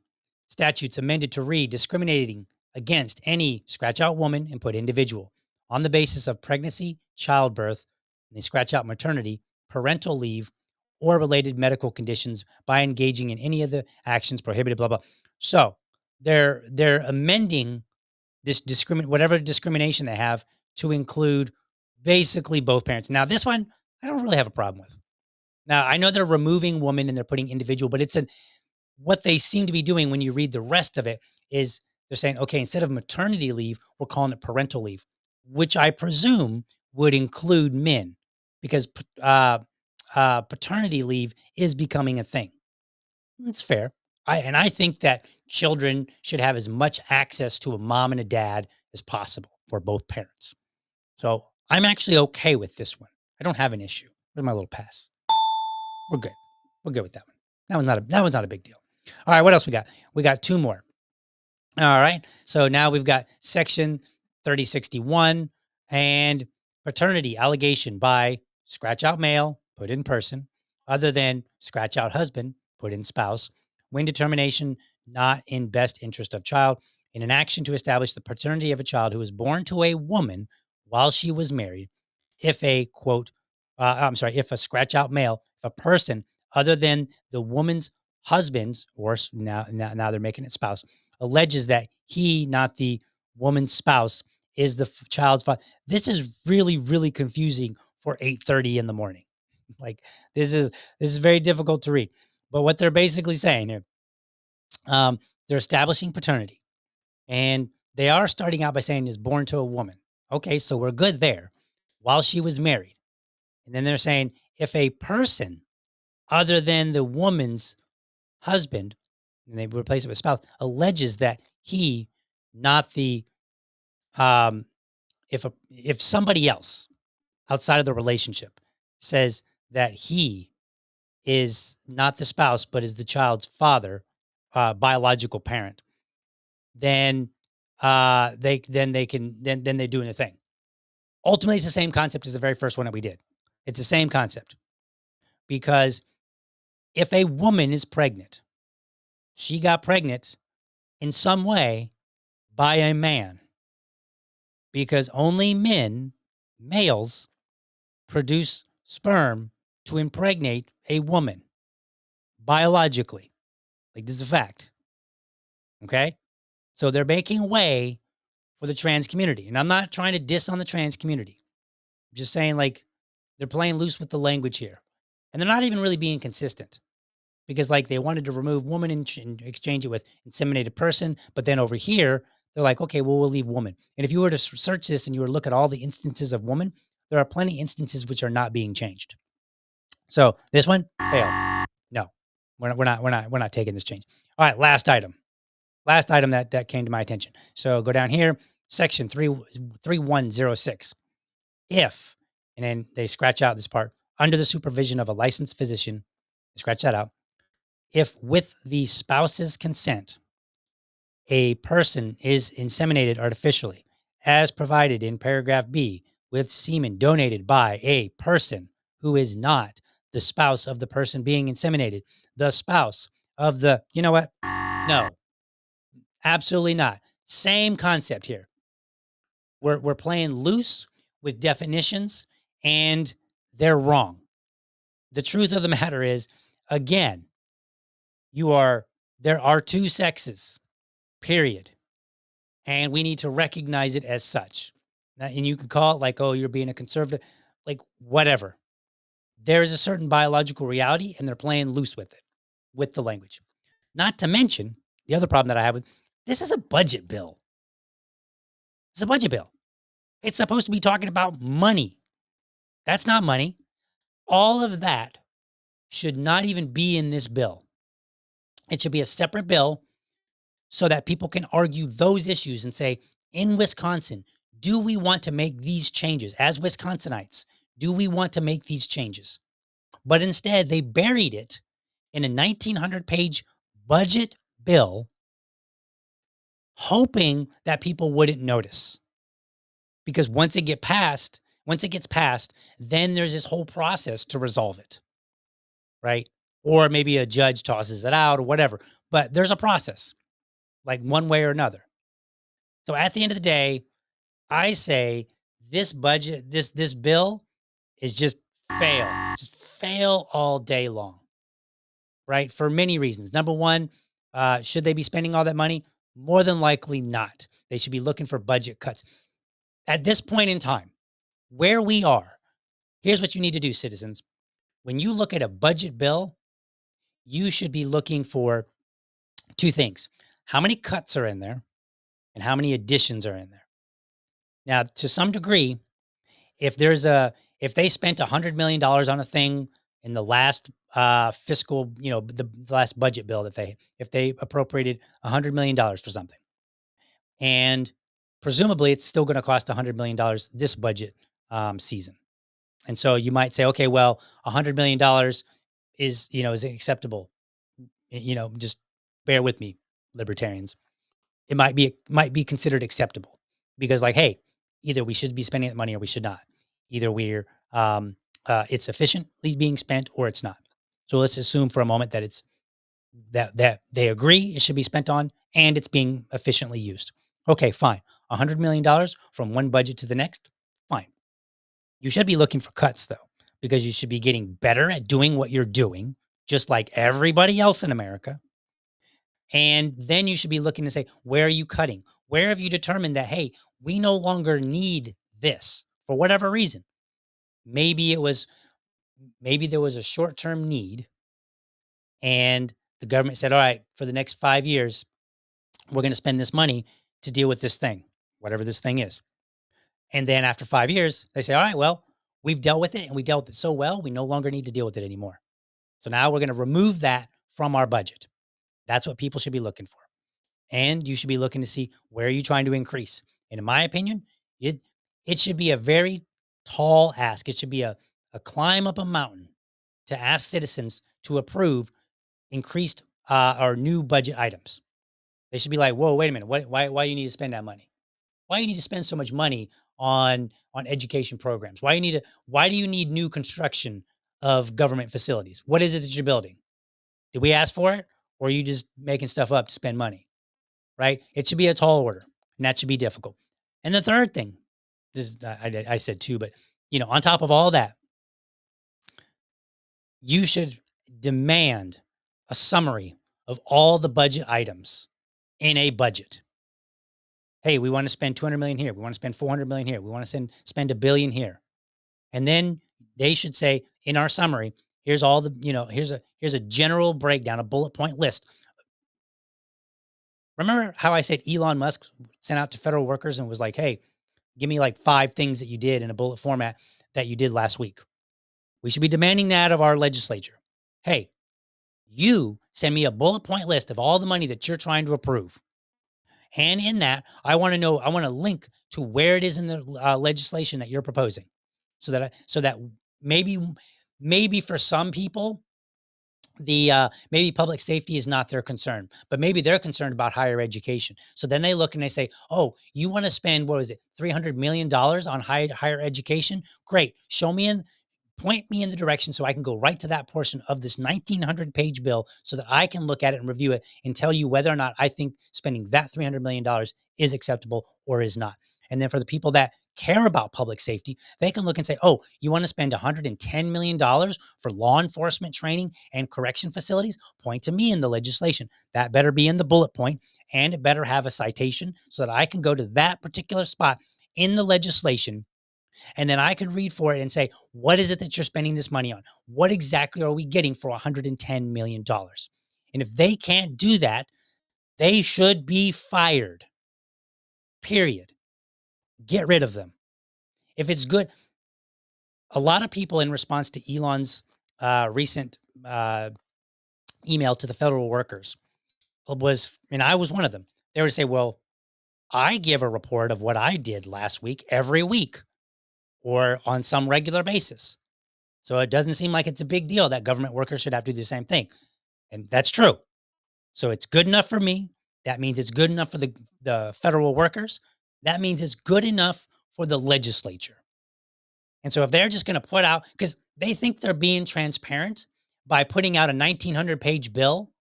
statutes amended to read discriminating against any scratch out woman and put individual on the basis of pregnancy, childbirth, and they scratch out maternity, parental leave, or related medical conditions by engaging in any of the actions prohibited, blah, blah. So they're amending this whatever discrimination they have to include basically both parents. Now, this one I don't really have a problem with. Now, I know they're removing woman and they're putting individual, but what they seem to be doing when you read the rest of it is they're saying, okay, instead of maternity leave, we're calling it parental leave, which I presume would include men because paternity leave is becoming a thing. It's fair. I think that children should have as much access to a mom and a dad as possible for both parents. So I'm actually okay with this one. I don't have an issue. Where's my little pass? We're good. We're good with that one. That one's not a big deal. All right, what else we got? We got two more. All right. So now we've got section 3061 and paternity allegation by scratch out male, put in person, other than scratch out husband, put in spouse, when determination not in best interest of child, in an action to establish the paternity of a child who was born to a woman while she was married, if a quote, if a scratch out male, if a person other than the woman's husband, or now they're making it spouse, alleges that he, not the woman's spouse, is the child's father. This is really, really confusing for 8:30 in the morning. Like this is very difficult to read. But what they're basically saying here, they're establishing paternity, and they are starting out by saying is born to a woman. Okay, so we're good there. While she was married, and then they're saying if a person other than the woman's husband, and they replace it with spouse, alleges that he, not the um, if somebody else outside of the relationship says that he is not the spouse but is the child's father, biological parent, then they're doing a thing. Ultimately, it's the same concept as the very first one that we did. It's the same concept because if a woman is pregnant, she got pregnant in some way by a man because only males, produce sperm to impregnate a woman biologically. Like, this is a fact. Okay. So they're making way for the trans community. And I'm not trying to diss on the trans community. I'm just saying, like, they're playing loose with the language here. And they're not even really being consistent because, like, they wanted to remove woman and exchange it with inseminated person. But then over here, they're like, okay, well, we'll leave woman. And if you were to search this and you were to look at all the instances of woman, there are plenty of instances which are not being changed. So this one failed. No, we're not taking this change. All right, last item. Last item that came to my attention. So go down here, section 3106. If, and then they scratch out this part, under the supervision of a licensed physician, scratch that out. If with the spouse's consent, a person is inseminated artificially, as provided in paragraph B, with semen donated by a person who is not the spouse of the person being inseminated, the spouse of the, you know what? No, absolutely not. Same concept here. We're playing loose with definitions and they're wrong. The truth of the matter is, again, there are two sexes, period. And we need to recognize it as such. And you could call it like, oh, you're being a conservative, like whatever. There is a certain biological reality and they're playing loose with it, with the language. Not to mention the other problem that I have with this is a budget bill. It's a budget bill. It's supposed to be talking about money. That's not money. All of that should not even be in this bill. It should be a separate bill so that people can argue those issues and say, in Wisconsin, do we want to make these changes as Wisconsinites? Do we want to make these changes? But instead, they buried it in a 1,900-page budget bill, hoping that people wouldn't notice. Because once it gets passed, then there's this whole process to resolve it, right? Or maybe a judge tosses it out or whatever. But there's a process, like one way or another. So at the end of the day, I say this budget, this bill is just fail. Just fail all day long, right? For many reasons. Number one, should they be spending all that money? More than likely not. They should be looking for budget cuts. At this point in time, where we are, here's what you need to do, citizens. When you look at a budget bill, you should be looking for two things: how many cuts are in there and how many additions are in there. Now, to some degree, if there's a if they spent $100 million on a thing in the last fiscal, the last budget bill that if they appropriated $100 million for something, and presumably it's still going to cost $100 million this budget season, and so you might say, okay, well, $100 million is acceptable. Just bear with me, libertarians. It might be considered acceptable because, like, hey, either we should be spending that money or we should not. Either it's efficiently being spent or it's not. So let's assume for a moment that it's that they agree it should be spent on and it's being efficiently used. Okay, fine. $100 million from one budget to the next, fine. You should be looking for cuts though, because you should be getting better at doing what you're doing, just like everybody else in America. And then you should be looking to say, where are you cutting? Where have you determined that, hey, we no longer need this for whatever reason? Maybe maybe there was a short-term need and the government said, all right, for the next 5 years, we're going to spend this money to deal with this thing, whatever this thing is. And then after 5 years, they say, all right, well, we've dealt with it and we dealt with it so well, we no longer need to deal with it anymore. So now we're going to remove that from our budget. That's what people should be looking for. And you should be looking to see where are you trying to increase. And in my opinion, it should be a very tall ask. It should be a climb up a mountain to ask citizens to approve increased or new budget items. They should be like, whoa, wait a minute. Why you need to spend that money? Why you need to spend so much money on education programs? Why do you need new construction of government facilities? What is it that you're building? Did we ask for it? Or are you just making stuff up to spend money? Right? It should be a tall order, and that should be difficult. And the third thing, this is, I said two, but on top of all that, you should demand a summary of all the budget items in a budget. Hey, we want to spend 200 million here. We want to spend 400 million here. We want to spend $1 billion here. And then they should say in our summary, here's all the, here's a general breakdown, a bullet point list. Remember how I said Elon Musk sent out to federal workers and was like, hey, give me like 5 things that you did in a bullet format that you did last week. We should be demanding that of our legislature. Hey, you send me a bullet point list of all the money that you're trying to approve. And in that, I want to link to where it is in the legislation that you're proposing, so that maybe for some people, maybe public safety is not their concern, but maybe they're concerned about higher education. So then they look and they say, oh, you want to spend, what was it, $300 million on higher education? Great. Point me in the direction so I can go right to that portion of this 1,900-page bill so that I can look at it and review it and tell you whether or not I think spending that $300 million is acceptable or is not. And then for the people that care about public safety, they can look and say, oh, you want to spend $110 million for law enforcement training and correction facilities? Point to me in the legislation. That better be in the bullet point, and it better have a citation so that I can go to that particular spot in the legislation. And then I could read for it and say, what is it that you're spending this money on? What exactly are we getting for $110 million? And if they can't do that, they should be fired. Period. Get rid of them. If it's good, a lot of people in response to Elon's recent email to the federal workers and I was one of them. They would say, well, I give a report of what I did last week every week. or on some regular basis. So it doesn't seem like it's a big deal that government workers should have to do the same thing. And that's true. So it's good enough for me. That means it's good enough for the federal workers. That means it's good enough for the legislature. And so if they're just going to put out, because they think they're being transparent by putting out a 1,900-page bill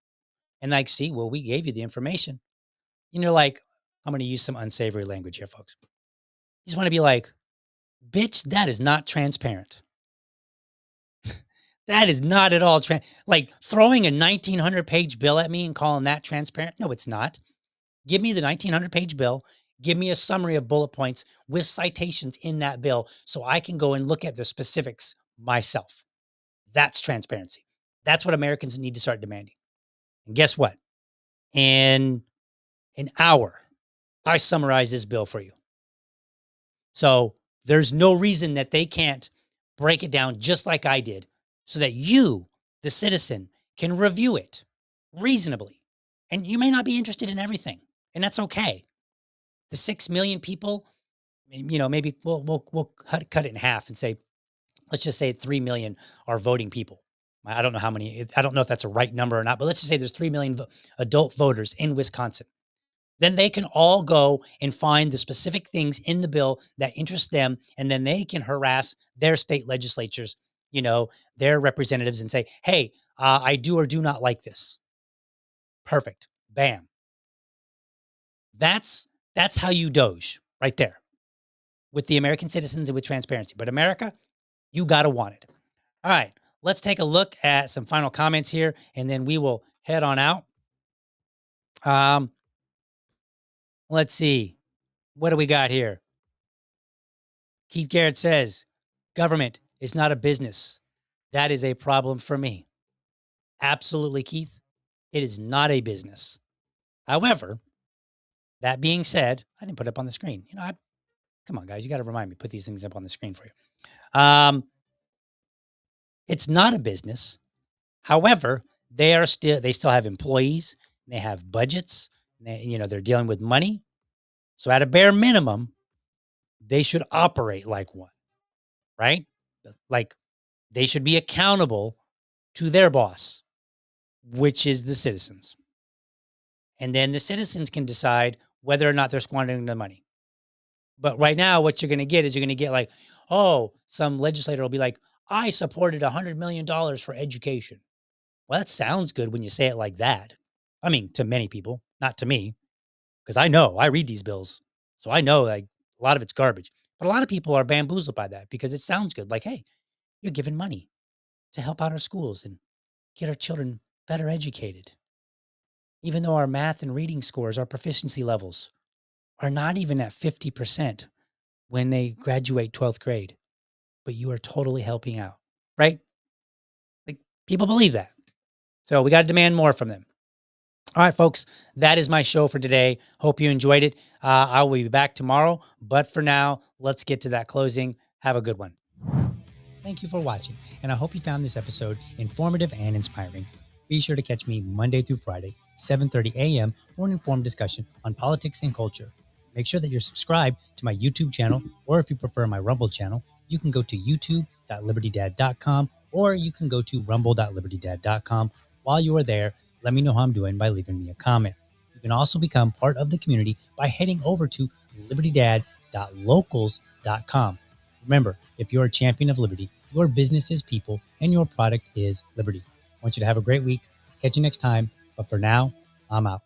and like, see, well, we gave you the information. And you're like, I'm going to use some unsavory language here, folks. You just want to be like, bitch, that is not transparent. That is not at all like throwing a 1,900-page bill at me and calling that transparent. No, it's not. Give me the 1,900-page bill. Give me a summary of bullet points with citations in that bill so I can go and look at the specifics myself. That's transparency. That's what Americans need to start demanding. And guess what? In an hour, I summarize this bill for you. So there's no reason that they can't break it down just like I did so that you, the citizen, can review it reasonably. And you may not be interested in everything, and that's okay. The 6 million people, maybe we'll cut it in half and say, let's just say 3 million are voting people. I don't know how many, I don't know if that's a right number or not, but let's just say there's 3 million adult voters in Wisconsin. Then they can all go and find the specific things in the bill that interest them. And then they can harass their state legislatures, their representatives and say, hey, I do or do not like this. Perfect. Bam. That's how you Doge right there with the American citizens and with transparency. But America, you got to want it. All right. Let's take a look at some final comments here, and then we will head on out. Let's see. What do we got here? Keith Garrett says, government is not a business. That is a problem for me. Absolutely, Keith. It is not a business. However, that being said, I didn't put it up on the screen. Come on, guys. You got to remind me, put these things up on the screen for you. It's not a business. However, they still have employees. They have budgets. They're dealing with money. So at a bare minimum, they should operate like one, right? Like they should be accountable to their boss, which is the citizens. And then the citizens can decide whether or not they're squandering the money. But right now, what you're going to get is you're going to get like, oh, some legislator will be like, I supported $100 million for education. Well, that sounds good when you say it like that. I mean, to many people, not to me, because I read these bills. So I know like a lot of it's garbage. But a lot of people are bamboozled by that because it sounds good. Like, hey, you're giving money to help out our schools and get our children better educated. Even though our math and reading scores, our proficiency levels are not even at 50% when they graduate 12th grade, but you are totally helping out, right? Like people believe that. So we got to demand more from them. All right, folks, that is my show for today. Hope you enjoyed it. I will be back tomorrow, but for now, let's get to that closing. Have a good one. Thank you for watching, and I hope you found this episode informative and inspiring. Be sure to catch me Monday through Friday, 7:30 a.m. for an informed discussion on politics and culture. Make sure that you're subscribed to my YouTube channel, or if you prefer my Rumble channel, you can go to youtube.libertydad.com, or you can go to rumble.libertydad.com. While you are there, let me know how I'm doing by leaving me a comment. You can also become part of the community by heading over to libertydad.locals.com. Remember, if you're a champion of liberty, your business is people and your product is liberty. I want you to have a great week. Catch you next time. But for now, I'm out.